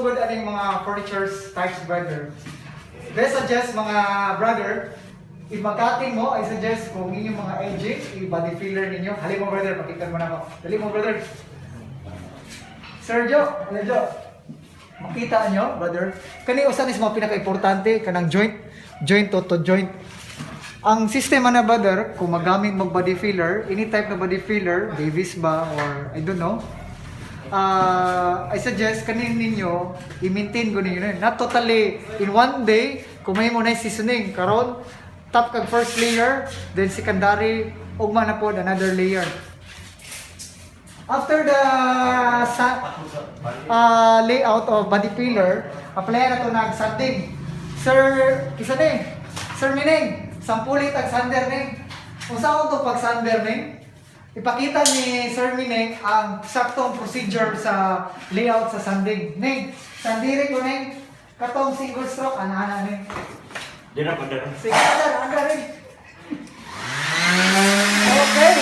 sugod aning mga furnitures types, brother. Best suggest mga brother, if mag-cutting mo, I suggest kung inyong mga edging, i-body filler ninyo. Hali mo brother, pakita mo na ako. Dali mo brother. Sergio, makita nyo brother. Kani usan is mga pinaka-importante, kanang joint to joint. Ang sistema na brother, kung magamit mag body filler, any type na body filler, Davis ba or I don't know, I suggest kanin ninyo i-maintain ko ninyo not totally in one day kung may mo na seasoning karon top kag first layer then secondary ugma na pod another layer after the layout of body filler apply na to nag sanding sir kisa ni sir Mineng sampulit ag sander ning kung saan to pag sander ning ipakita ni Sir Mineng ang saktong procedure sa layout sa sanding. Ning, sandiri ko Neng, katong single stroke, ana-ana Neng. Di na pa dara. Sige, anda rin. Okay.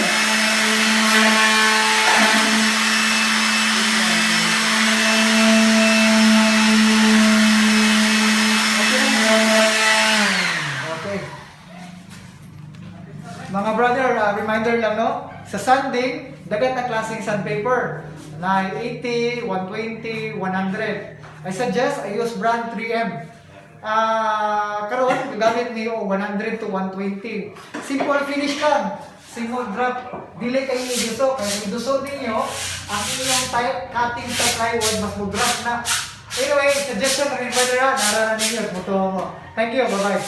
Okay. Mga brother, reminder lang no, sa sanding, dagat na klaseng sandpaper. Na 80, 120, 100. I suggest I use brand 3M. Karon gagamit niyo 100 to 120. Simple finish lang. Single drop. Dili kayo iduso. Kaya iduso ninyo ang inyong type cutting sa plywood mas mo-drop na. Anyway, suggestion rin brother ha. Nararan ninyo. Thank you. Bye-bye.